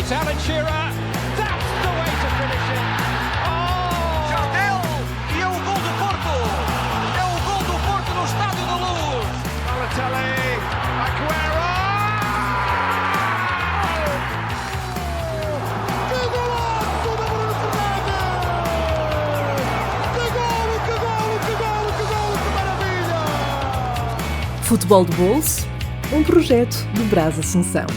It's Alan Shearer. That's the way to finish it. Oh! Jardel! E é o gol do Porto! É o gol do Porto no Estádio da Luz! Balotelli. Aguero. Que golaço da Bruno Fernandes! Que golo, que golo, que golo, que golo, que maravilha! Futebol de Bolso, um projeto do Brás Assunção.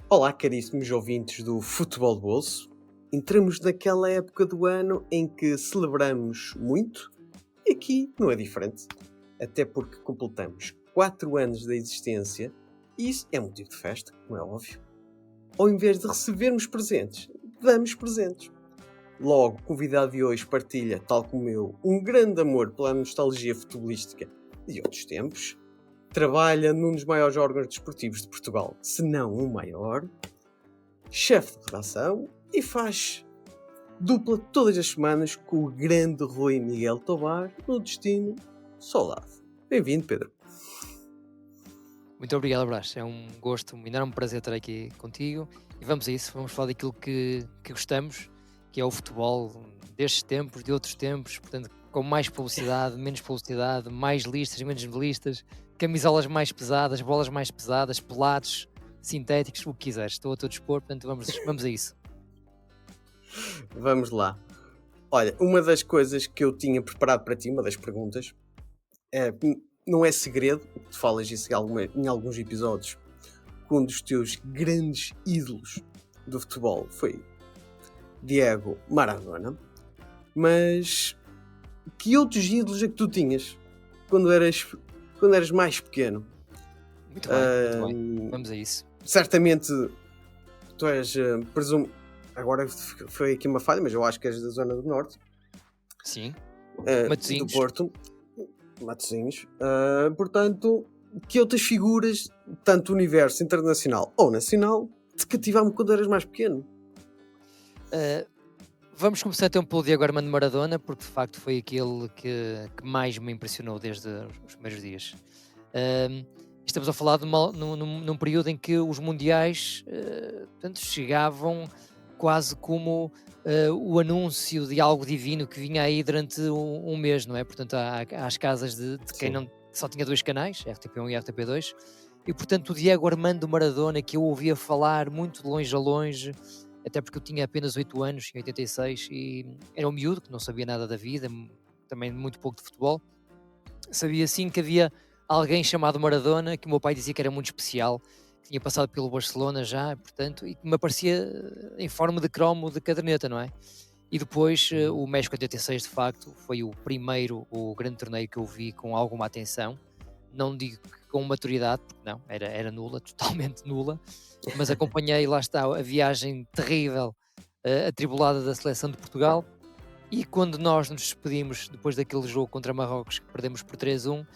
Olá, caríssimos ouvintes do Futebol de Bolso. Entramos naquela época do ano em que celebramos muito e aqui não é diferente. Até porque completamos 4 anos da existência e isso é motivo de festa, como é óbvio. Ao invés de recebermos presentes, damos presentes. Logo, o convidado de hoje partilha, tal como eu, um grande amor pela nostalgia futebolística de outros tempos. Trabalha num dos maiores órgãos desportivos de Portugal, se não o maior, chefe de redação e faz dupla todas as semanas com o grande Rui Miguel Tobar no Destino Soldado. Bem-vindo, Pedro. Muito obrigado, Brás. É um gosto, um enorme prazer estar aqui contigo. E vamos a isso, vamos falar daquilo que gostamos, que é o futebol destes tempos, de outros tempos, portanto, com mais publicidade, menos publicidade, mais listas, menos listas, camisolas mais pesadas, bolas mais pesadas, pelados, sintéticos, o que quiseres. Estou a teu dispor, portanto, vamos a isso. Vamos lá. Olha, uma das coisas que eu tinha preparado para ti, uma das perguntas, não é segredo, tu falas isso em alguns episódios, que um dos teus grandes ídolos do futebol foi Diego Maradona, mas que outros ídolos é que tu tinhas quando eras mais pequeno? Muito bem, muito bem. Vamos a isso. Certamente tu és, presumo, agora foi aqui uma falha, mas eu acho que és da zona do Norte. Sim. Do Matosinhos. Porto. Matosinhos. Portanto, que outras figuras, tanto do universo internacional ou nacional, te cativaram quando eras mais pequeno? Vamos começar então pelo Diego Armando Maradona, porque de facto foi aquele que mais me impressionou desde os primeiros dias. Estamos a falar num período em que os mundiais portanto, chegavam quase como o anúncio de algo divino que vinha aí durante um mês, não é? Portanto, às casas de quem não, só tinha 2 canais, RTP1 e RTP2, e portanto o Diego Armando Maradona, que eu ouvia falar muito de longe a longe, até porque eu tinha apenas 8 anos, em 86, e era um miúdo que não sabia nada da vida, também muito pouco de futebol. Sabia sim que havia alguém chamado Maradona, que o meu pai dizia que era muito especial, que tinha passado pelo Barcelona já, portanto, e que me aparecia em forma de cromo de caderneta, não é? E depois o México 86, de facto, foi o grande torneio que eu vi com alguma atenção. Não digo que com maturidade, porque não, era nula, totalmente nula, mas acompanhei, lá está, a viagem terrível, atribulada da seleção de Portugal, e quando nós nos despedimos, depois daquele jogo contra Marrocos, que perdemos por 3-1,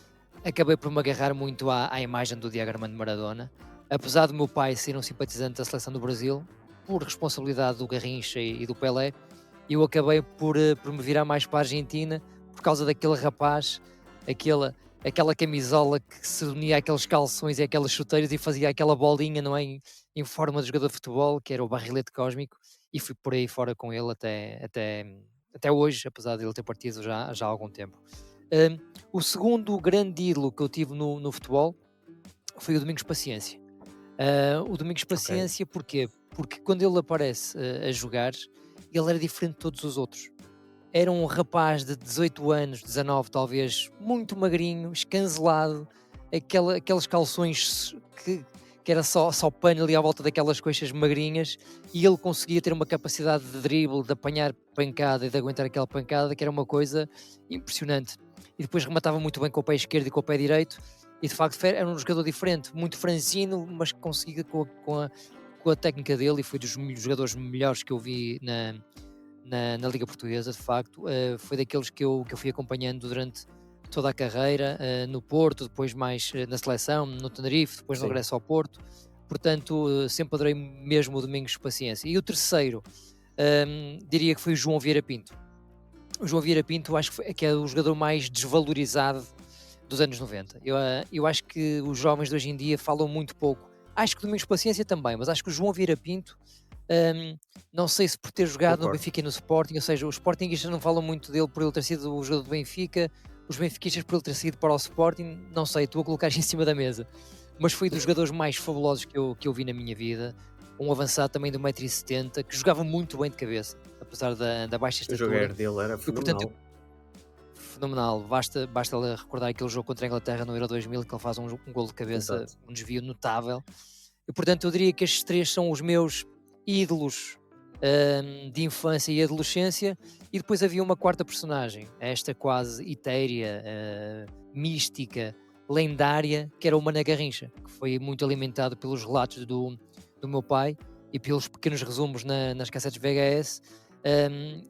acabei por me agarrar muito à imagem do Diego Armando Maradona, apesar do meu pai ser um simpatizante da seleção do Brasil, por responsabilidade do Garrincha e do Pelé, eu acabei por me virar mais para a Argentina, por causa daquele rapaz, aquela camisola que se unia àqueles calções e aquelas chuteiras e fazia aquela bolinha, não é, em forma de jogador de futebol, que era o Barrilete Cósmico, e fui por aí fora com ele até hoje, apesar de ele ter partido já há algum tempo. O segundo grande ídolo que eu tive no futebol foi o Domingos Paciência. O Domingos Paciência, porquê? Porque quando ele aparece a jogar, ele era diferente de todos os outros. Era um rapaz de 18 anos, 19 talvez, muito magrinho, escancelado, aqueles calções que era só pano ali à volta daquelas coxas magrinhas, e ele conseguia ter uma capacidade de drible, de apanhar pancada e de aguentar aquela pancada, que era uma coisa impressionante. E depois rematava muito bem com o pé esquerdo e com o pé direito, e de facto era um jogador diferente, muito franzino, mas que conseguia com a técnica dele, e foi dos jogadores melhores que eu vi na Liga Portuguesa, de facto. Foi daqueles que eu fui acompanhando durante toda a carreira, no Porto, depois mais na seleção, no Tenerife, depois no regresso ao Porto. Portanto, sempre adorei mesmo o Domingos Paciência. E o terceiro, diria que foi o João Vieira Pinto. O João Vieira Pinto acho que é o jogador mais desvalorizado dos anos 90. Eu acho que os jovens de hoje em dia falam muito pouco. Acho que o Domingos Paciência também, mas acho que o João Vieira Pinto, não sei se por ter jogado no Concordo. Benfica e no Sporting, ou seja, os Sportingistas não falam muito dele por ele ter sido o jogador do Benfica, os benfiquistas por ele ter sido para o Sporting, não sei, estou a colocar isto em cima da mesa. Mas foi dos jogadores mais fabulosos que eu vi na minha vida. Um avançado também de 1,70 m, que jogava muito bem de cabeça, apesar da baixa O jogo estatura. dele era E portanto, fenomenal. fenomenal. Basta recordar aquele jogo contra a Inglaterra no Euro 2000, que ele faz um gol de cabeça, Exato. um desvio notável. E portanto, eu diria que estes três são os meus ídolos de infância e adolescência. E depois havia uma quarta personagem, esta quase etérea, mística, lendária, que era o Mané Garrincha, que foi muito alimentado pelos relatos do meu pai e pelos pequenos resumos nas cassetes VHS,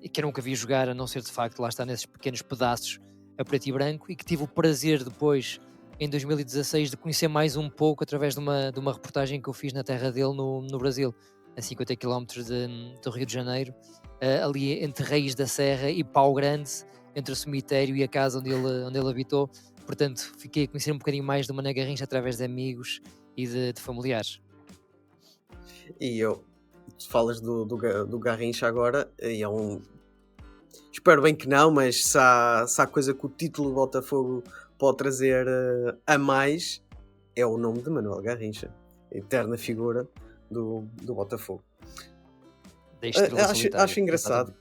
e que eu nunca vi jogar, a não ser de facto lá está nesses pequenos pedaços a preto e branco, e que tive o prazer depois, em 2016, de conhecer mais um pouco através de uma reportagem que eu fiz na terra dele no Brasil, a 50 km do Rio de Janeiro, ali entre Reis da Serra e Pau Grande, entre o cemitério e a casa onde ele habitou. Portanto, fiquei a conhecer um bocadinho mais do Mané Garrincha através de amigos e de familiares. E tu falas do Garrincha agora, e é um. Espero bem que não, mas se há coisa que o título do Botafogo pode trazer a mais, é o nome de Manuel Garrincha, a eterna figura do Botafogo. Da estrela solitária, Acho engraçado.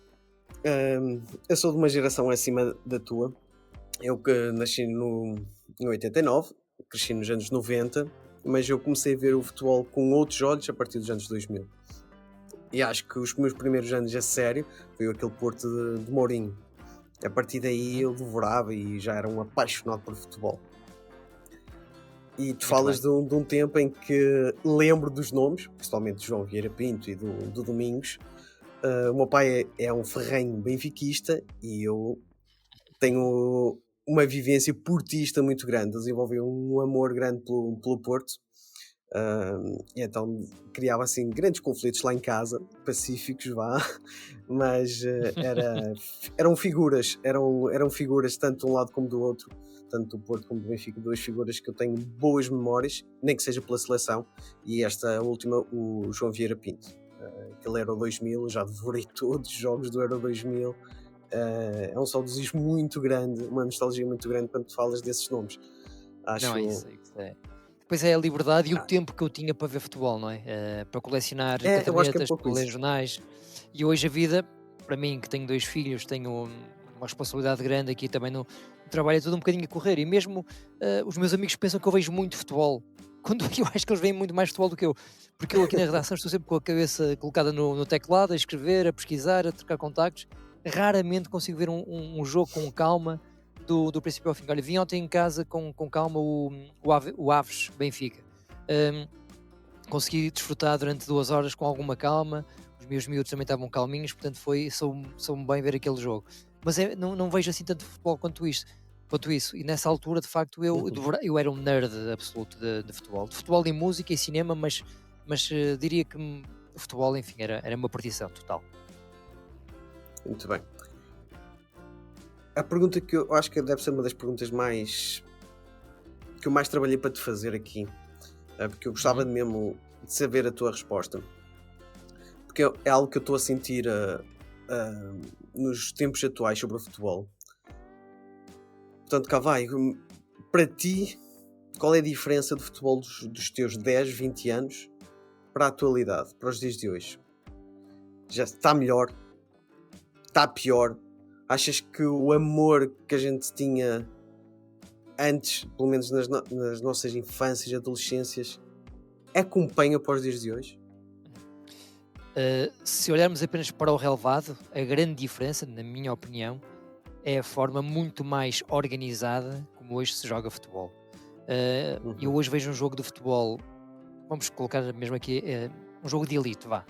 Eu sou de uma geração acima da tua. Eu que nasci em 89, cresci nos anos 90, mas eu comecei a ver o futebol com outros olhos a partir dos anos 2000. E acho que os meus primeiros anos a sério foi aquele Porto de Mourinho. A partir daí eu devorava e já era um apaixonado por futebol. E tu falas de um tempo em que lembro dos nomes, principalmente de João Vieira Pinto e do Domingos. O meu pai é um ferrenho benfiquista e eu tenho uma vivência portista muito grande. Desenvolvi um amor grande pelo Porto. E então criava assim grandes conflitos lá em casa, pacíficos, vá, mas eram figuras tanto de um lado como do outro, tanto do Porto como do Benfica, duas figuras que eu tenho boas memórias, nem que seja pela seleção. E esta última, o João Vieira Pinto, aquele Euro 2000, eu já devorei todos os jogos do Euro 2000. É um saudosismo muito grande, uma nostalgia muito grande quando tu falas desses nomes. Acho. Não, é isso é. Depois é a liberdade e o tempo que eu tinha para ver futebol, não é? Para colecionar Eu acho que é cadernetas, pouco para ler isso. jornais. E hoje a vida, para mim que tenho 2 filhos, tenho uma responsabilidade grande aqui também no trabalho, é tudo um bocadinho a correr. E mesmo os meus amigos pensam que eu vejo muito futebol, quando eu acho que eles veem muito mais futebol do que eu. Porque eu aqui na redação estou sempre com a cabeça colocada no teclado, a escrever, a pesquisar, a trocar contactos. Raramente consigo ver um jogo com calma do princípio ao fim. Olha, vim ontem em casa com calma o Aves Benfica. Consegui desfrutar durante 2 horas com alguma calma. Os meus miúdos também estavam calminhos, portanto soube-me bem ver aquele jogo. Mas não vejo assim tanto futebol quanto isso. E nessa altura, de facto, eu era um nerd absoluto de futebol. De futebol e música e cinema, mas diria que o futebol, enfim, era uma perdição total. Muito bem. A pergunta que eu acho que deve ser uma das perguntas que eu mais trabalhei para te fazer aqui, porque eu gostava mesmo de saber a tua resposta, porque é algo que eu estou a sentir nos tempos atuais sobre o futebol. Portanto, cá vai. Para ti, qual é a diferença do futebol dos teus 10, 20 anos para a atualidade, para os dias de hoje? Já está melhor? Está pior? Achas que o amor que a gente tinha antes, pelo menos nas nossas infâncias e adolescências, acompanha para os dias de hoje? Se olharmos apenas para o relevado, a grande diferença, na minha opinião, é a forma muito mais organizada como hoje se joga futebol. Eu hoje vejo um jogo de futebol, vamos colocar mesmo aqui, um jogo de elite, vá.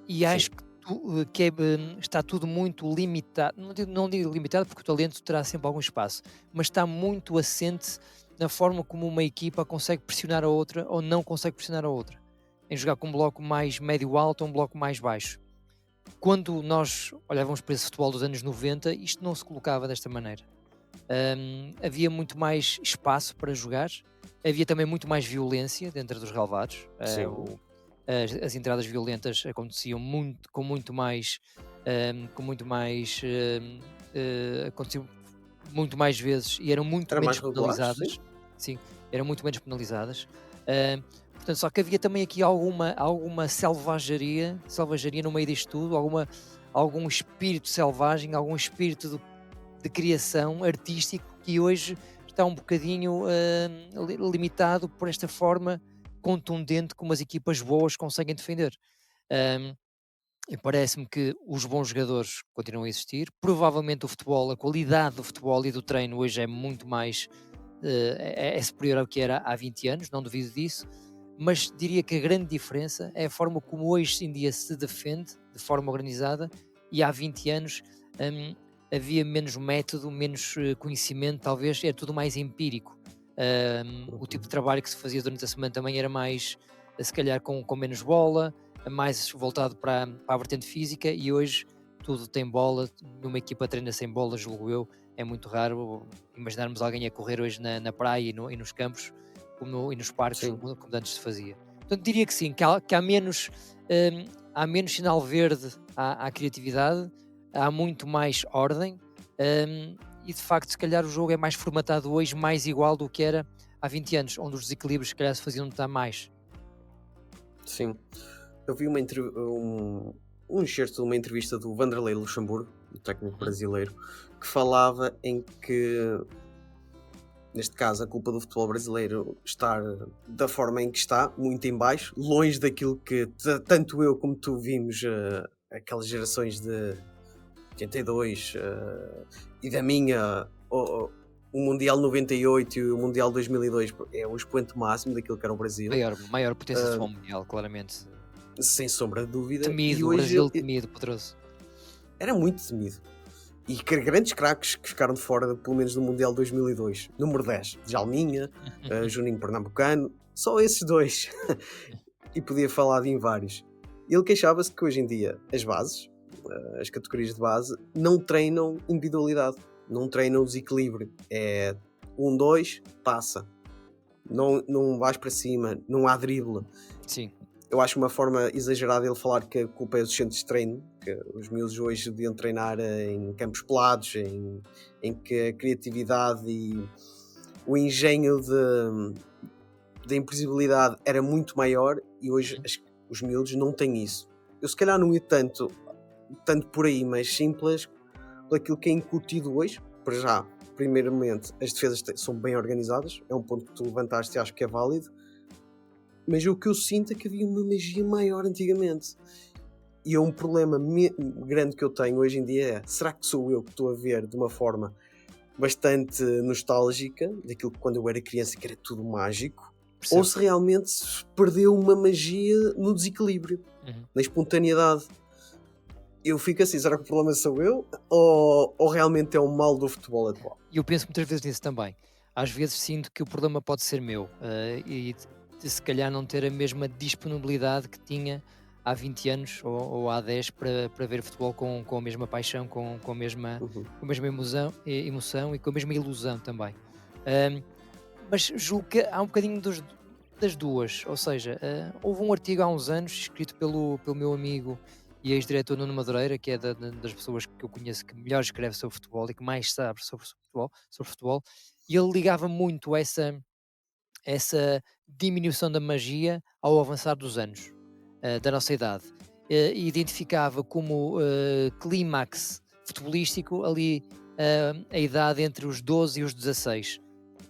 E acho que está tudo muito limitado, não digo limitado porque o talento terá sempre algum espaço, mas está muito assente na forma como uma equipa consegue pressionar a outra ou não consegue pressionar a outra, em jogar com um bloco mais médio-alto ou um bloco mais baixo. Quando nós olhávamos para esse futebol dos anos 90, isto não se colocava desta maneira. Havia muito mais espaço para jogar, havia também muito mais violência dentro dos relevados. Sim. As entradas violentas aconteciam aconteciam muito mais vezes e eram muito Era menos mais regulares, penalizadas. Sim, eram muito menos penalizadas. Portanto, só que havia também aqui alguma selvageria no meio disto tudo, algum espírito selvagem, algum espírito de criação artístico que hoje está um bocadinho limitado por esta forma contundente como as equipas boas conseguem defender. Ahm, e parece-me que os bons jogadores continuam a existir. Provavelmente o futebol, a qualidade do futebol e do treino hoje é muito mais é superior ao que era há 20 anos, não duvido disso, mas diria que a grande diferença é a forma como hoje em dia se defende de forma organizada e há 20 anos havia menos método, menos conhecimento, talvez, era tudo mais empírico. O tipo de trabalho que se fazia durante a semana também era mais, se calhar, com menos bola, mais voltado para a vertente física, e hoje tudo tem bola. Numa equipa treina sem bola, julgo eu, é muito raro imaginarmos alguém a correr hoje na praia e nos campos e nos parques, Sim. como antes se fazia. Portanto, diria que sim, que há menos sinal verde à criatividade, há muito mais ordem, e de facto, se calhar, o jogo é mais formatado hoje, mais igual do que era há 20 anos, onde os desequilíbrios, se calhar, se faziam notar mais. Sim. Eu vi um excerto de uma entrevista do Vanderlei Luxemburgo, o técnico brasileiro, que falava em que, neste caso, a culpa do futebol brasileiro estar da forma em que está, muito em baixo, longe daquilo que tanto eu como tu vimos, aquelas gerações de 82 e da minha, o Mundial 98 e o Mundial 2002 é o expoente máximo daquilo que era o Brasil, Maior potência de futebol mundial, claramente. sem sombra de dúvida. Temido, E o hoje Brasil temido, poderoso. era muito temido. E grandes craques que ficaram de fora, pelo menos do Mundial 2002. Número 10, Djalminha, Juninho Pernambucano, só esses dois. E podia falar de em vários. Ele queixava-se que hoje em dia as bases, as categorias de base, não treinam individualidade, não treinam desequilíbrio. É 1-2, passa. Não vais para cima, não há drible. Sim. Eu acho uma forma exagerada ele falar que a culpa é dos centros de treino, que os miúdos hoje deviam treinar em campos pelados, em que a criatividade e o engenho de imprevisibilidade era muito maior, e hoje os miúdos não têm isso. Eu se calhar não ia tanto por aí, mas simples por aquilo que é incutido hoje. Para já, primeiramente, as defesas são bem organizadas, é um ponto que tu levantaste e acho que é válido. Mas o que eu sinto é que havia uma magia maior antigamente. E é um problema grande que eu tenho hoje em dia será que sou eu que estou a ver de uma forma bastante nostálgica, daquilo que quando eu era criança que era tudo mágico, Percebo. ou se realmente se perdeu uma magia no desequilíbrio, na espontaneidade. Eu fico assim, será que o problema sou eu? Ou realmente é o mal do futebol atual? E eu penso muitas vezes nisso também. Às vezes sinto que o problema pode ser meu, e de se calhar não ter a mesma disponibilidade que tinha há 20 anos ou há 10 para ver futebol com a mesma paixão, com a mesma emoção e com a mesma ilusão também. Mas julgo que há um bocadinho das duas, ou seja, houve um artigo há uns anos escrito pelo meu amigo e ex-diretor Nuno Madureira, que é das pessoas que eu conheço que melhor escreve sobre futebol e que mais sabe sobre futebol, e ele ligava muito essa diminuição da magia ao avançar dos anos, da nossa idade. E identificava como clímax futebolístico ali a idade entre os 12 e os 16.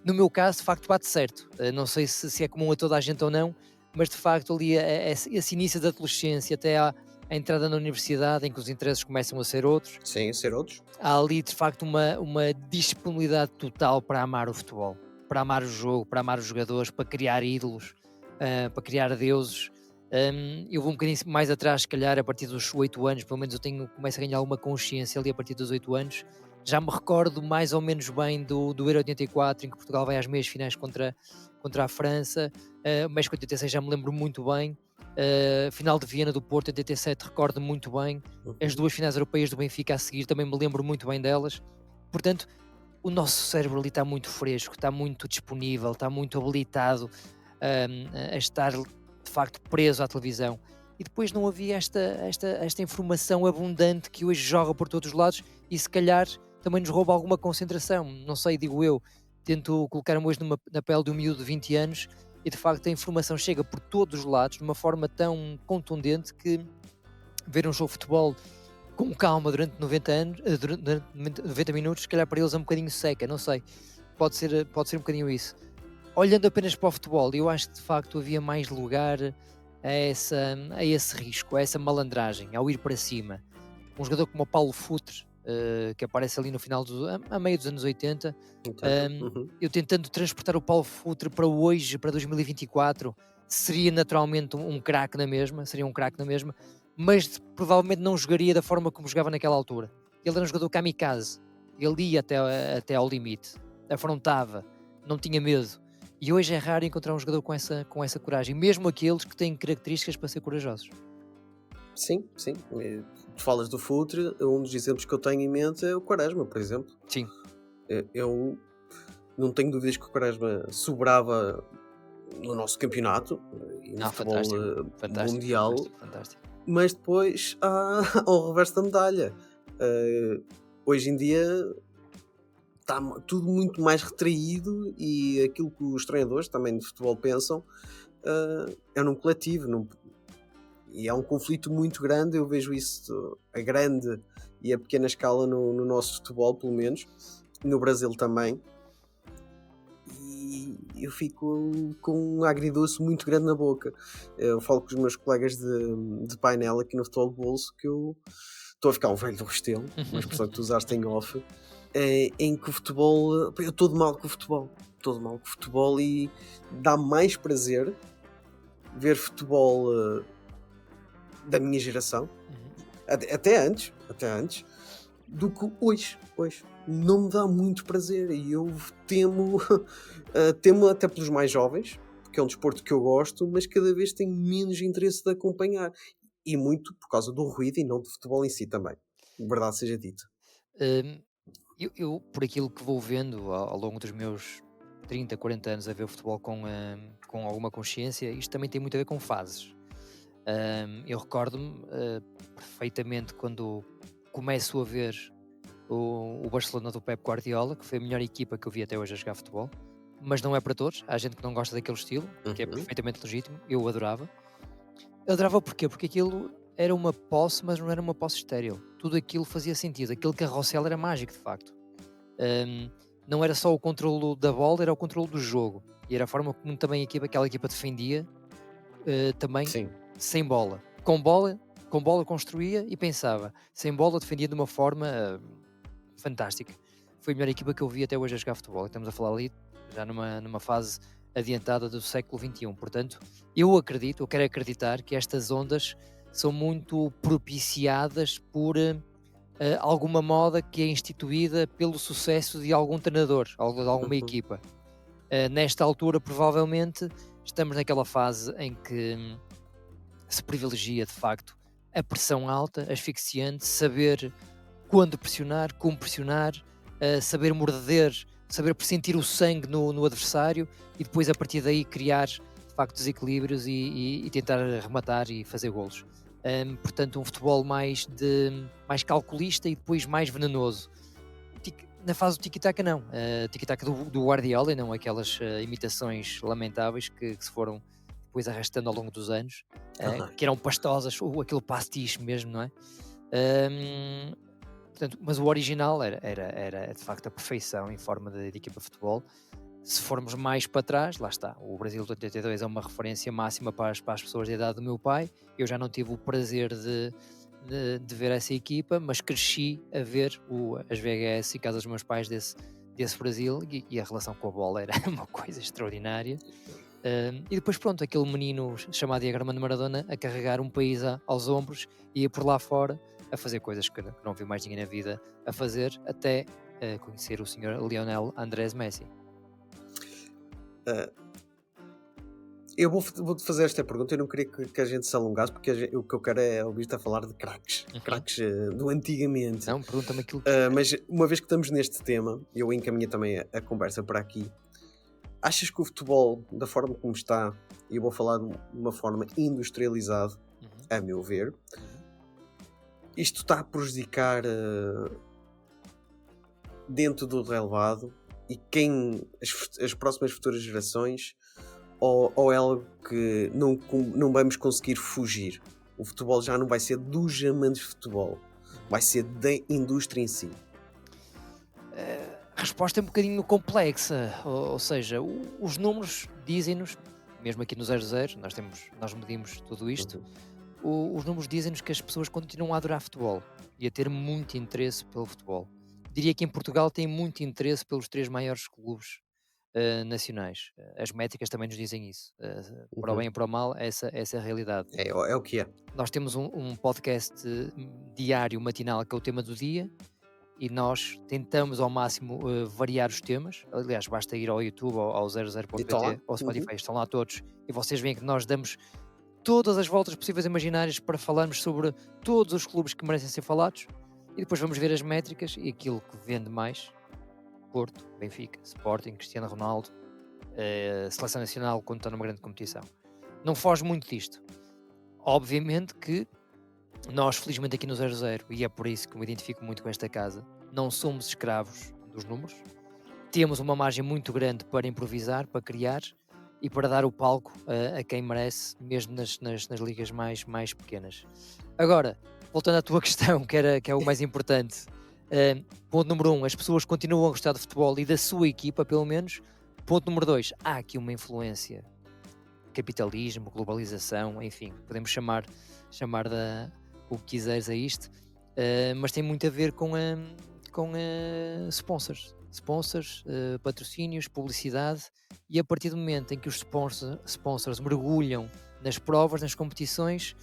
No meu caso, de facto, bate certo. Não sei se é comum a toda a gente ou não, mas de facto ali esse início da adolescência até a entrada na universidade, em que os interesses começam a ser outros. Sim, ser outros. Há ali de facto uma disponibilidade total para amar o futebol, para amar o jogo, para amar os jogadores, para criar ídolos, para criar deuses. Eu vou um bocadinho mais atrás, se calhar, a partir dos 8 anos, pelo menos começo a ganhar alguma consciência ali a partir dos 8 anos. Já me recordo mais ou menos bem do Euro 84, em que Portugal vai às meias finais contra a França. O México 86 já me lembro muito bem. Final de Viena do Porto 87 recordo muito bem. As duas finais europeias do Benfica a seguir também me lembro muito bem delas. Portanto, o nosso cérebro ali está muito fresco, está muito disponível, está muito habilitado a estar de facto preso à televisão. E depois não havia esta informação abundante que hoje joga por todos os lados e se calhar também nos rouba alguma concentração. Não sei, digo eu, tento colocar-me hoje na pele de um miúdo de 20 anos e de facto a informação chega por todos os lados de uma forma tão contundente que ver um jogo de futebol com calma durante 90 anos, durante 90 minutos, se calhar para eles é um bocadinho seca, não sei. Pode ser um bocadinho isso. Olhando apenas para o futebol, eu acho que de facto havia mais lugar a esse risco, a essa malandragem, ao ir para cima. Um jogador como o Paulo Futre, que aparece ali no final, a meio dos anos 80, Uhum. eu tentando transportar o Paulo Futre para hoje, para 2024, seria naturalmente um craque na mesma, mas provavelmente não jogaria da forma como jogava naquela altura. Ele era um jogador kamikaze, ele ia até ao limite, afrontava, não tinha medo. E hoje é raro encontrar um jogador com essa coragem, mesmo aqueles que têm características para ser corajosos. Sim, sim. Tu falas do Futre, um dos exemplos que eu tenho em mente é o Quaresma, por exemplo. Sim, Eu não tenho dúvidas que o Quaresma sobrava no nosso campeonato e no não, futebol fantástico, mundial, fantástico. mas depois há ao reverso da medalha. Hoje em dia está tudo muito mais retraído e aquilo que os treinadores também de futebol pensam é num coletivo, e é um conflito muito grande. Eu vejo isso a grande e a pequena escala no nosso futebol, pelo menos, no Brasil também, e eu fico com um agridoce muito grande na boca. Eu falo com os meus colegas de painel aqui no Futebol de Bolso que eu estou a ficar um velho do Restelo, uma expressão que tu usaste em off, em que o futebol, eu estou de mal com o futebol, e dá mais prazer ver futebol da minha geração, até antes, do que hoje. Não me dá muito prazer e eu temo, temo até pelos mais jovens, porque é um desporto que eu gosto, mas cada vez tenho menos interesse de acompanhar. E muito por causa do ruído e não do futebol em si também. Verdade seja dita. Hum, eu, por aquilo que vou vendo ao longo dos meus 30, 40 anos a ver o futebol com alguma consciência, isto também tem muito a ver com fases. Eu recordo-me perfeitamente quando começo a ver o Barcelona do Pep Guardiola, que foi a melhor equipa que eu vi até hoje a jogar futebol, mas não é para todos. Há gente que não gosta daquele estilo, que é perfeitamente legítimo. Eu adorava. Eu adorava porquê? Porque aquilo era uma posse, mas não era uma posse estéril. Tudo aquilo fazia sentido. Aquele carrossel era mágico, de facto. Não era só o controlo da bola, era o controlo do jogo. E era a forma como também aquela equipa defendia, também Sim. sem bola. Com bola construía e pensava. Sem bola defendia de uma forma fantástica. Foi a melhor equipa que eu vi até hoje a jogar futebol. Estamos a falar ali já numa fase adiantada do século XXI. Portanto, eu quero acreditar que estas ondas são muito propiciadas por alguma moda que é instituída pelo sucesso de algum treinador, ou de alguma equipa. Nesta altura, provavelmente, estamos naquela fase em que se privilegia, de facto, a pressão alta, asfixiante, saber quando pressionar, como pressionar, saber morder, saber pressentir o sangue no adversário e depois a partir daí criar de facto desequilíbrios e tentar rematar e fazer golos. Portanto, um futebol mais calculista e depois mais venenoso. Na fase do tiki-taka não, tiki-taka do Guardiola e não aquelas imitações lamentáveis que se foram depois arrastando ao longo dos anos, que eram pastosas, ou aquele pastiche mesmo, não é? Portanto, mas o original era de facto a perfeição em forma de equipa de futebol. Se formos mais para trás, lá está, o Brasil de 82 é uma referência máxima para as pessoas da idade do meu pai. Eu já não tive o prazer de ver essa equipa, mas cresci a ver as VHS em casa dos meus pais desse Brasil e a relação com a bola era uma coisa extraordinária. E depois pronto, aquele menino chamado Diego Armando Maradona a carregar um país aos ombros e ia por lá fora a fazer coisas que não vi mais ninguém na vida a fazer, até conhecer o senhor Lionel Andrés Messi. Eu vou-te fazer esta pergunta. Eu não queria que a gente se alongasse, porque o que eu quero é ouvir-te a falar de craques. Craques do antigamente. Não, pergunta-me aquilo que... Mas uma vez que estamos neste tema, eu encaminho também a conversa para aqui. Achas que o futebol, da forma como está, e eu vou falar de uma forma industrializada, a meu ver, isto está a prejudicar dentro do relevado e as próximas futuras gerações, ou é algo que não vamos conseguir fugir? O futebol já não vai ser dos amantes de futebol, vai ser da indústria em si. A resposta é um bocadinho complexa, ou seja, os números dizem-nos, mesmo aqui no 0-0, nós medimos tudo isto, os números dizem-nos que as pessoas continuam a adorar futebol e a ter muito interesse pelo futebol. Diria que em Portugal tem muito interesse pelos 3 maiores clubes nacionais. As métricas também nos dizem isso. Para o bem e para o mal, essa é a realidade. É o que é. Nós temos um podcast diário, matinal, que é o tema do dia, e nós tentamos ao máximo variar os temas. Aliás, basta ir ao YouTube, ao 00.pt, ao Spotify, estão lá todos, e vocês veem que nós damos todas as voltas possíveis e imaginárias para falarmos sobre todos os clubes que merecem ser falados, e depois vamos ver as métricas e aquilo que vende mais: Porto, Benfica, Sporting, Cristiano Ronaldo, Seleção Nacional, quando está numa grande competição. Não foge muito disto. Obviamente que nós, felizmente, aqui no 00, e é por isso que me identifico muito com esta casa, não somos escravos dos números. Temos uma margem muito grande para improvisar, para criar e para dar o palco a quem merece, mesmo nas ligas mais pequenas. Agora, voltando à tua questão, que é o mais importante, ponto número 1, as pessoas continuam a gostar de futebol e da sua equipa, pelo menos. Ponto número 2, há aqui uma influência, capitalismo, globalização, enfim, podemos chamar o que quiseres a isto, mas tem muito a ver com sponsors, patrocínios, publicidade, e a partir do momento em que os sponsors mergulham nas provas, nas competições,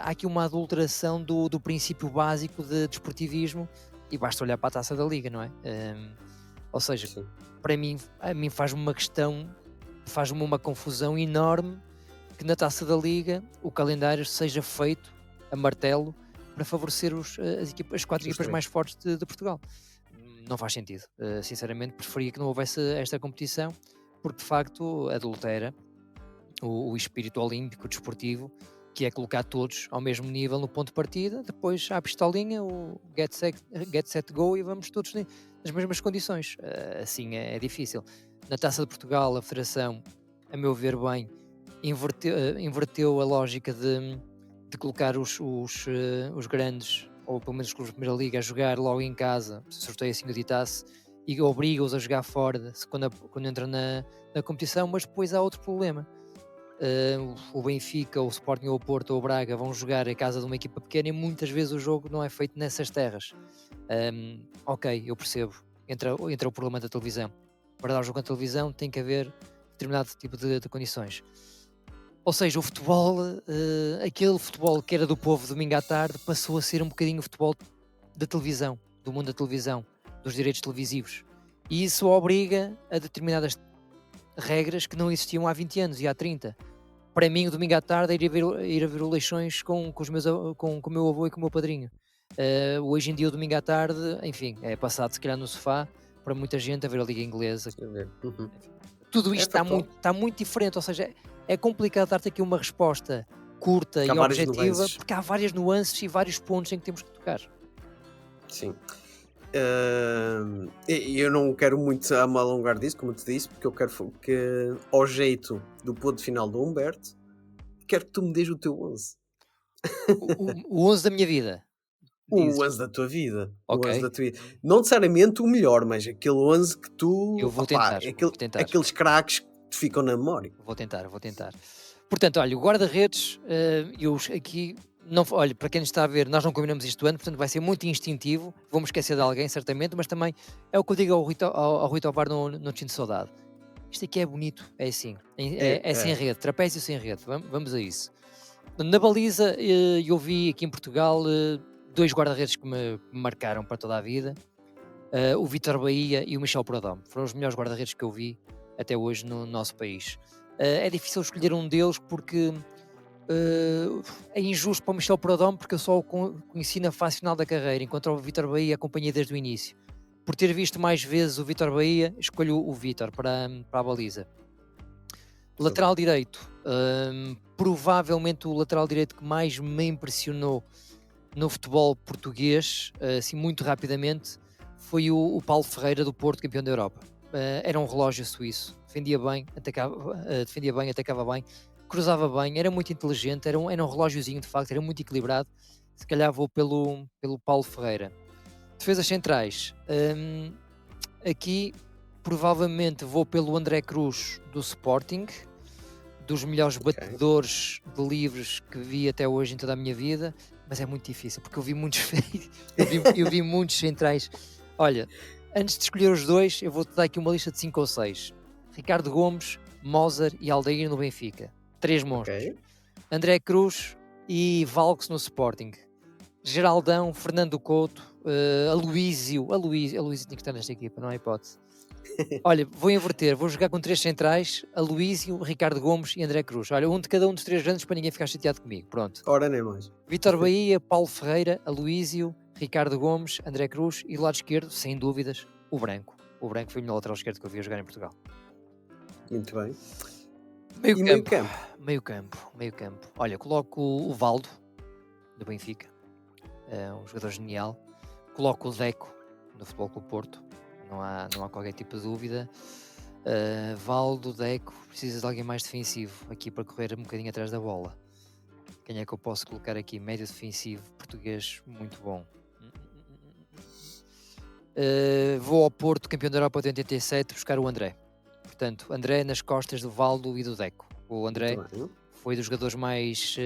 há aqui uma adulteração do princípio básico de desportivismo, e basta olhar para a Taça da Liga, não é? Ou seja, Sim. para mim, faz-me uma confusão enorme que na Taça da Liga o calendário seja feito a martelo para favorecer as 4 equipas mais fortes de Portugal. Não faz sentido. Sinceramente, preferia que não houvesse esta competição, porque de facto adultera o espírito olímpico desportivo, que é colocar todos ao mesmo nível no ponto de partida, depois à pistolinha, o get set go, e vamos todos nas mesmas condições. Assim é difícil. Na Taça de Portugal, a Federação, a meu ver bem, inverteu a lógica de colocar os grandes, ou pelo menos os clubes de Primeira Liga, a jogar logo em casa, sorteio assim o ditasse, e obriga-os a jogar fora quando entram na competição. Mas depois há outro problema. O Benfica, o Sporting, ou o Porto, ou o Braga vão jogar em casa de uma equipa pequena, e muitas vezes o jogo não é feito nessas terras. Ok, eu percebo, entra o problema da televisão. Para dar o jogo na televisão tem que haver determinado tipo de condições. Ou seja, o futebol, aquele futebol que era do povo domingo à tarde, passou a ser um bocadinho o futebol da televisão, do mundo da televisão, dos direitos televisivos. E isso obriga a determinadas regras que não existiam há 20 anos e há 30. Para mim, o domingo à tarde é ir a ver o Leixões com o meu avô e com o meu padrinho. Hoje em dia, o domingo à tarde, enfim, é passado se calhar no sofá, para muita gente, a ver a Liga Inglesa. Tudo isto está muito diferente, ou seja, é complicado dar-te aqui uma resposta curta e objetiva, porque há várias nuances e vários pontos em que temos que tocar. Sim. Eu não quero muito me alongar disso, como te disse, porque eu quero que, ao jeito do ponto final do Humberto, quero que tu me dês o teu 11. O 11 da minha vida. O 11 da tua vida. Okay. O 11 da tua vida. Não necessariamente o melhor, mas aquele 11 que tu... Eu vou tentar. Aqueles craques que te ficam na memória. Vou tentar. Portanto, olha, o guarda-redes, eu aqui... Olha, para quem nos está a ver, nós não combinamos isto antes, portanto vai ser muito instintivo. Vamos esquecer de alguém, certamente, mas também é o que eu digo ao Rui Tovar no Noite de Saudade. Isto aqui é bonito, é assim. É sem rede, trapézio sem rede. Vamos a isso. Na baliza, eu vi aqui em Portugal 2 guarda-redes que me marcaram para toda a vida. O Vítor Bahia e o Michel Pradome. Foram os melhores guarda-redes que eu vi até hoje no nosso país. É difícil escolher um deles porque é injusto para o Michel Proudhon porque eu só o conheci na fase final da carreira, enquanto o Vítor Bahia acompanhei desde o início. Por ter visto mais vezes o Vítor Bahia, escolho o Vítor para a baliza. Lateral direito, provavelmente o lateral direito que mais me impressionou no futebol português, assim muito rapidamente, foi o Paulo Ferreira do Porto, campeão da Europa. Era um relógio suíço, defendia bem, atacava bem, cruzava bem, era muito inteligente, era um relógiozinho de facto, era muito equilibrado. Se calhar vou pelo Paulo Ferreira. Defesas centrais, aqui provavelmente vou pelo André Cruz do Sporting, dos melhores batedores de livres que vi até hoje em toda a minha vida, mas é muito difícil porque eu vi muitos eu vi muitos centrais. Olha, antes de escolher os dois, eu vou-te dar aqui uma lista de 5 ou 6. Ricardo Gomes, Moser e Aldair no Benfica. 3 monstros. André Cruz e Valks no Sporting. Geraldão, Fernando Couto, Aloísio tinha que estar nesta equipa, não há hipótese. Olha, vou inverter, vou jogar com 3 centrais, Aloísio, Ricardo Gomes e André Cruz. Olha, um de cada um dos 3 grandes para ninguém ficar chateado comigo. Pronto. Ora, nem mais. Vítor Bahia, Paulo Ferreira, Aloísio, Ricardo Gomes, André Cruz e do lado esquerdo, sem dúvidas, o Branco. O Branco foi o melhor lateral esquerdo que eu vi a jogar em Portugal. Muito bem. Meio campo. Olha, coloco o Valdo, do Benfica. Um jogador genial. Coloco o Deco, do Futebol Clube Porto. Não há qualquer tipo de dúvida. Valdo, Deco, precisa de alguém mais defensivo aqui para correr um bocadinho atrás da bola. Quem é que eu posso colocar aqui? Médio defensivo português muito bom. Vou ao Porto, campeão da Europa de 87, buscar o André. Portanto, André nas costas do Valdo e do Deco. O André foi dos jogadores mais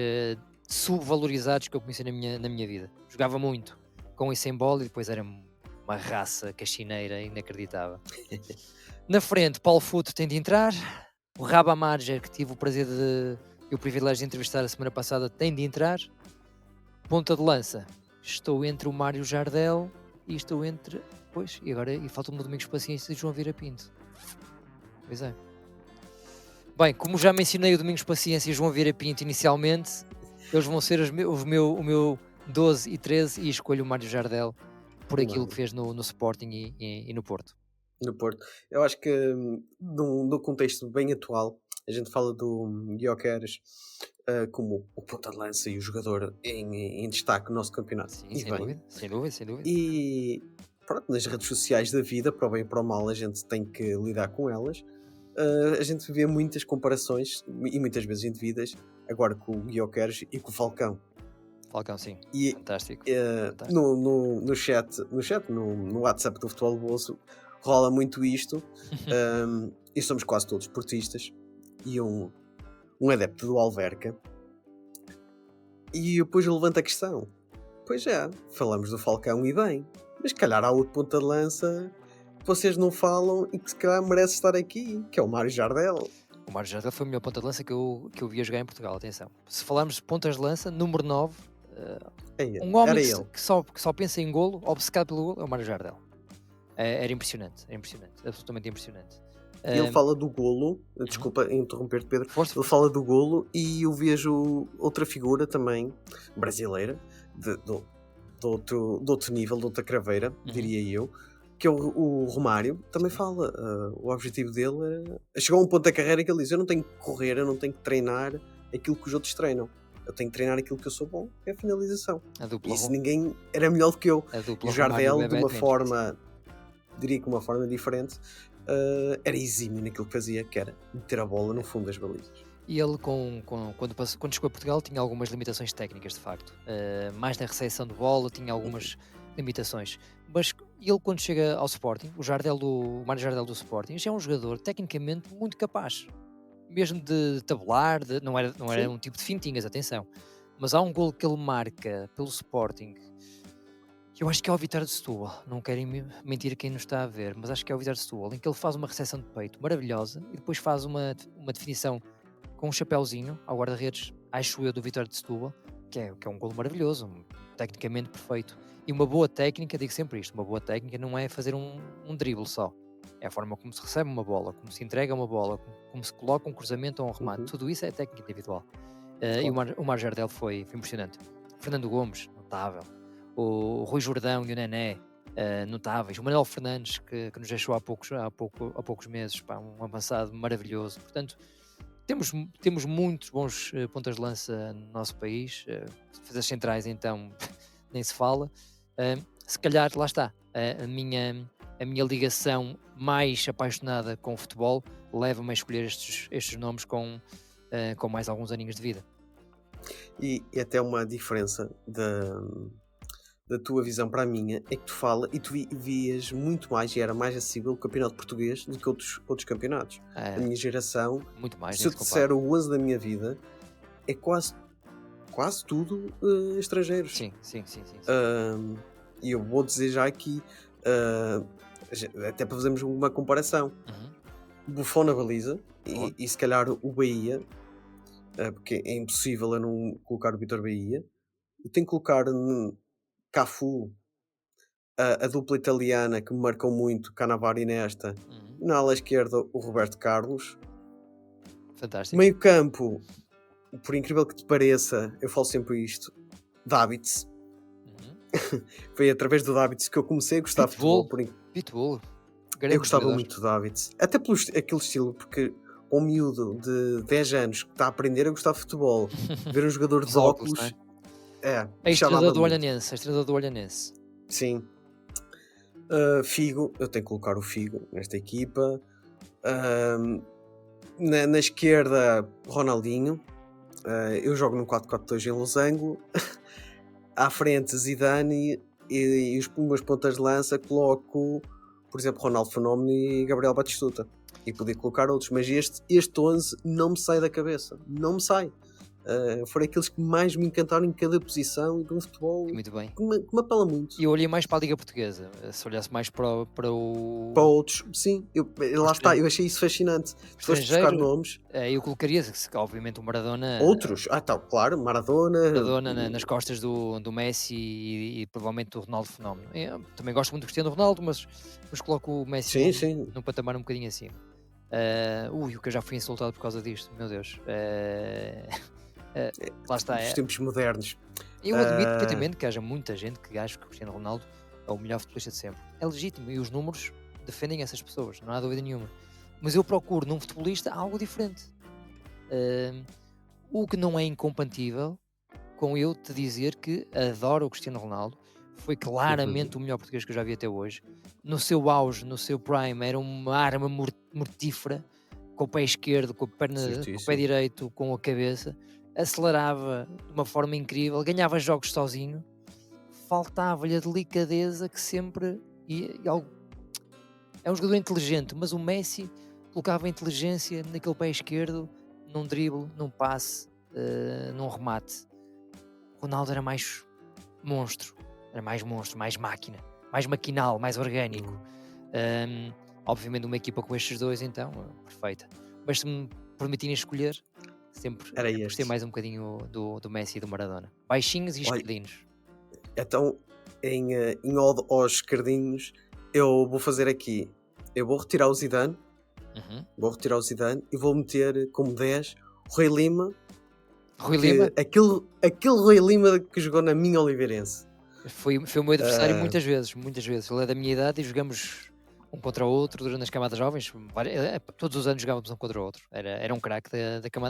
subvalorizados que eu conheci na minha vida. Jogava muito, com e sem bola, e depois era uma raça cachineira inacreditável. Na frente, Paulo Futo tem de entrar. O Raba Marger, que tive o prazer e o privilégio de entrevistar a semana passada, tem de entrar. Ponta de lança, estou entre o Mário Jardel e estou entre... Pois, e falta-me o Domingos Paciência e João Vieira Pinto. Pois é. Bem, como já mencionei o Domingos Paciência e João Vieira Pinto inicialmente, eles vão ser o meu 12 e 13 e escolho o Mário Jardel por aquilo que fez no Sporting e no Porto. No Porto. Eu acho que no contexto bem atual, a gente fala do Gyökeres como o ponta de lança e o jogador em destaque no nosso campeonato. Sim, sem dúvida. E pronto, nas redes sociais da vida, para o bem e para o mal, a gente tem que lidar com elas. A gente vê muitas comparações, e muitas vezes indevidas, agora com o Gyökeres e com o Falcão. Falcão, sim. Fantástico. No chat, no WhatsApp do Futebol Bolso, rola muito isto. E somos quase todos portistas. E um adepto do Alverca. E depois eu levanto a questão. Pois é, falamos do Falcão e bem. Mas se calhar há outro ponta de lança que vocês não falam e que se calhar merece estar aqui, que é o Mário Jardel. O Mário Jardel foi o melhor ponta de lança que eu vi a jogar em Portugal, atenção. Se falarmos de pontas de lança, número 9, um homem que só pensa em golo, obcecado pelo golo, é o Mário Jardel. Era impressionante, absolutamente impressionante. Ele fala do golo, desculpa interromper-te, Pedro. Força. Ele fala do golo e eu vejo outra figura também brasileira, de outro nível, de outra craveira, diria eu, que é o Romário. Também fala, o objetivo dele chegou a um ponto da carreira que ele diz: eu não tenho que correr, eu não tenho que treinar aquilo que os outros treinam, eu tenho que treinar aquilo que eu sou bom, é a finalização. E isso ninguém era melhor do que eu. E o Jardel, de uma forma, diria que uma forma diferente, era exímio naquilo que fazia, que era meter a bola no fundo das balizas. E ele, quando chegou a Portugal, tinha algumas limitações técnicas, de facto. Mais na recepção de bola, tinha algumas limitações. Mas ele, quando chega ao Sporting, o Mário Jardel do Sporting, já é um jogador tecnicamente muito capaz. Mesmo de tabular, não era um tipo de fintinhas, atenção. Mas há um golo que ele marca pelo Sporting, que eu acho que é o Vitória de Setúbal. Não querem mentir quem nos está a ver, mas acho que é o Vitória de Setúbal, em que ele faz uma recepção de peito maravilhosa e depois faz uma definição com um chapéuzinho ao guarda-redes, acho eu, do Vitória de Setúbal, que é um golo maravilhoso, tecnicamente perfeito. E uma boa técnica, digo sempre isto, uma boa técnica não é fazer um drible só. É a forma como se recebe uma bola, como se entrega uma bola, como se coloca um cruzamento ou um remate. Uhum. Tudo isso é técnica individual. E Claro. o Mar Jardel foi impressionante. Fernando Gomes, notável. O Rui Jordão e o Nené, notáveis. O Manuel Fernandes, que nos deixou há poucos meses, pá, um avançado maravilhoso. Portanto, temos muitos bons pontas de lança no nosso país. As centrais, então, nem se fala. Se calhar, lá está, a minha ligação mais apaixonada com o futebol leva-me a escolher estes nomes com mais alguns aninhos de vida. E até uma diferença da tua visão para a minha é que tu fala e tu vias muito mais e era mais acessível o campeonato português do que outros campeonatos. A minha geração, Muito mais, se nem eu se te compara. disser o 11 da minha vida, é quase tudo estrangeiros. Sim, sim, sim, sim, sim. E eu vou dizer já aqui, ah, até para fazermos uma comparação, Uhum. Buffon na baliza Boa. e se calhar o Bahia, porque é impossível eu não colocar o Vítor Bahia. Eu tenho que colocar Cafu, a dupla italiana que me marcou muito, Cannavaro e Nesta. Uhum. Na ala esquerda, o Roberto Carlos. Fantástico. Meio campo, por incrível que te pareça, eu falo sempre isto, Davids. Uhum. Foi através do Davids que eu comecei a gostar de futebol. Pitbull. Eu Grande gostava jogador. muito do Davids. Até pelo aquele estilo, porque um miúdo de 10 anos que está a aprender a gostar de futebol, ver um jogador Os de óculos, óculos, não é? A estrela chamava do muito. Olhanense. A estrela do Olhanense. Sim. Figo, eu tenho que colocar o Figo nesta equipa. Na esquerda, Ronaldinho. Eu jogo num 4-4-2 em losango. À frente, Zidane e os meus pontas de lança coloco, por exemplo, Ronaldo Fenómeno e Gabriel Batistuta. E podia colocar outros, mas este 11 não me sai da cabeça. Não me sai. Foram aqueles que mais me encantaram em cada posição e de um futebol Muito bem. que me apela muito. E eu olhei mais para a Liga Portuguesa. Se olhasse mais para o Para outros, sim, lá está, eu achei isso fascinante. Se foste buscar estrangeiro, nomes, eu colocaria, obviamente, o Maradona. outros, tá, claro, Maradona nas costas do Messi e provavelmente do Ronaldo Fenómeno. Eu também gosto muito do Cristiano Ronaldo, mas coloco o Messi sim, sim, num patamar um bocadinho acima. O que eu já fui insultado por causa disto, meu Deus. Lá está. os tempos modernos. Eu admito perfeitamente que haja muita gente que acha que o Cristiano Ronaldo é o melhor futebolista de sempre. É legítimo e os números defendem essas pessoas, não há dúvida nenhuma. Mas eu procuro num futebolista algo diferente. O que não é incompatível com eu te dizer que adoro o Cristiano Ronaldo, foi claramente o melhor português que eu já vi até hoje. No seu auge, no seu prime, era uma arma mortífera, com o pé esquerdo, com o pé Certíssimo. direito, com a cabeça, acelerava de uma forma incrível, ganhava jogos sozinho, faltava-lhe a delicadeza que sempre. É um jogador inteligente, mas o Messi colocava a inteligência naquele pé esquerdo, num drible, num passe, num remate. O Ronaldo era mais monstro, mais máquina, mais maquinal, mais orgânico. Obviamente uma equipa com estes dois, então, perfeita. Mas se me permitirem escolher, sempre Era gostei este. mais um bocadinho do Messi e do Maradona. Baixinhos e Olha, esquerdinos. Então, em ode aos esquerdinhos, eu vou fazer aqui. Eu vou retirar o Zidane. Uhum. E vou meter como 10 Rui Lima. Rui Lima Aquele Rui Lima que jogou na minha Oliveirense. foi o meu adversário muitas vezes. Ele é da minha idade e jogamos um contra o outro durante as camadas jovens. Todos os anos jogávamos um contra o outro. Era um craque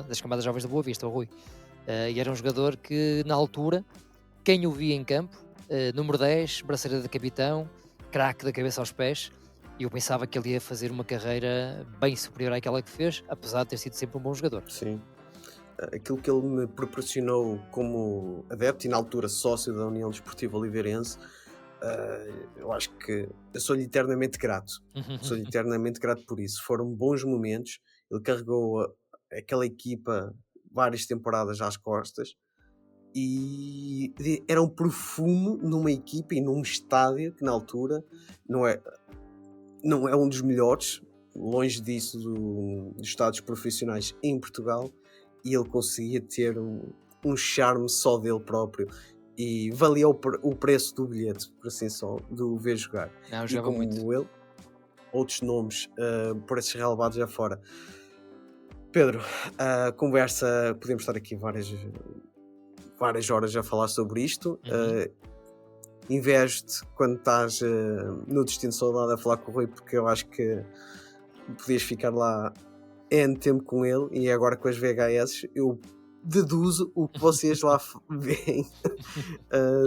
das camadas jovens da Boa Vista, o Rui. E era um jogador que, na altura, quem o via em campo, número 10, braceira de capitão, craque da cabeça aos pés, e eu pensava que ele ia fazer uma carreira bem superior àquela que fez, apesar de ter sido sempre um bom jogador. Sim. Aquilo que ele me proporcionou como adepto e na altura sócio da União Desportiva Oliveirense, eu acho que eu sou-lhe eternamente grato. Sou-lhe eternamente grato por isso. Foram bons momentos. Ele carregou aquela equipa várias temporadas às costas e era um perfume numa equipa e num estádio que na altura não é um dos melhores, longe disso dos estádios profissionais em Portugal, e ele conseguia ter um charme só dele próprio e valia o preço do bilhete, por assim só, do ver jogar. Não, E jogava como muito. ele, outros nomes por esses relevados já fora. Pedro, a conversa, podemos estar aqui várias horas a falar sobre isto. Invejo-te quando estás no Destino de Saudade a falar com o Rui, porque eu acho que podias ficar lá N tempo com ele, e agora com as VHS eu deduzo o que vocês lá veem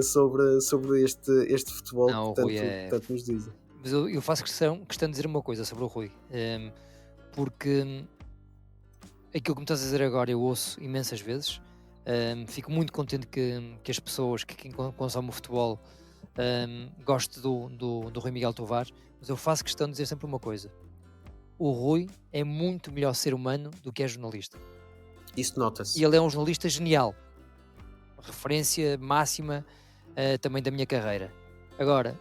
sobre este futebol Não, o que Rui é. tanto nos dizem. Mas eu faço questão de dizer uma coisa sobre o Rui, porque aquilo que me estás a dizer agora eu ouço imensas vezes. Fico muito contente que as pessoas, que quem consome o futebol, goste do Rui Miguel Tovar, mas eu faço questão de dizer sempre uma coisa: o Rui é muito melhor ser humano do que é jornalista. Isso nota-se. E ele é um jornalista genial, referência máxima também da minha carreira. Agora,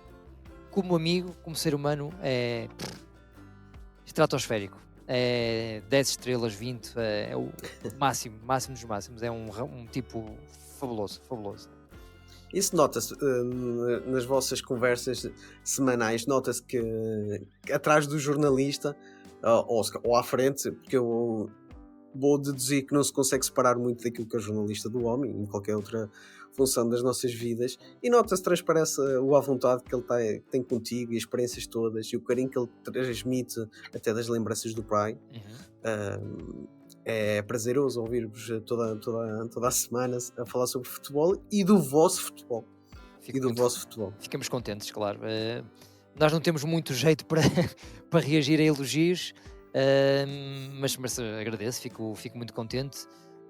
como amigo, como ser humano, é estratosférico. É 10 estrelas, 20, é o máximo dos máximos. É um tipo fabuloso. Isso nota-se nas vossas conversas semanais, nota-se que atrás do jornalista ou à frente, porque eu vou deduzir que não se consegue separar muito daquilo que é jornalista do homem em qualquer outra função das nossas vidas, e nota-se, transparece o à vontade que ele tem contigo e as experiências todas e o carinho que ele transmite até das lembranças do pai. É prazeroso ouvir-vos toda a semana a falar sobre futebol e do vosso futebol. Ficamos contentes, claro. Nós não temos muito jeito para reagir a elogios, mas agradeço, fico muito contente,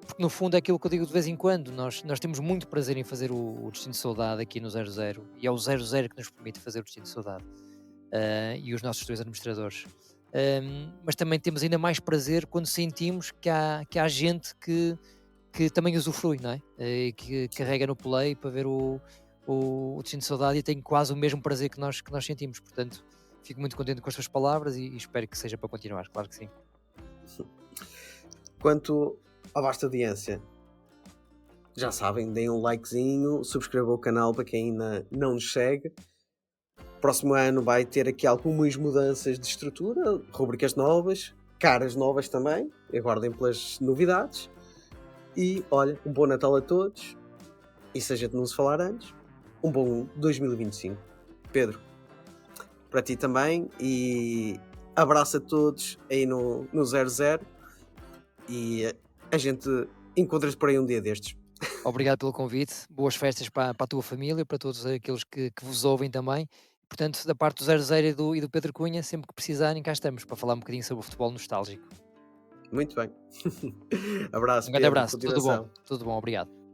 porque no fundo é aquilo que eu digo de vez em quando. Nós temos muito prazer em fazer o Destino de Saudade aqui no 00, e é o 00 que nos permite fazer o Destino de Saudade, e os nossos dois administradores. Mas também temos ainda mais prazer quando sentimos que há gente que também usufrui, não é? E que carrega no play para ver o Destino de Saudade e tem quase o mesmo prazer que nós sentimos. Portanto, fico muito contente com as tuas palavras e espero que seja para continuar, claro que sim. Quanto à vasta audiência, já sabem, deem um likezinho, subscrevam o canal para quem ainda não nos segue. Próximo ano vai ter aqui algumas mudanças de estrutura, rubricas novas, caras novas também, aguardem pelas novidades. E olha, um bom Natal a todos, e se a gente não se falar antes, um bom 2025. Pedro, para ti também, e abraço a todos aí no 00, e a gente encontra-se por aí um dia destes. Obrigado pelo convite, boas festas para a tua família, para todos aqueles que vos ouvem também. Portanto, da parte do 00 e do Pedro Cunha, sempre que precisarem, cá estamos para falar um bocadinho sobre o futebol nostálgico. Muito bem. Abraço, Um grande Pedro, abraço, tudo bom, obrigado.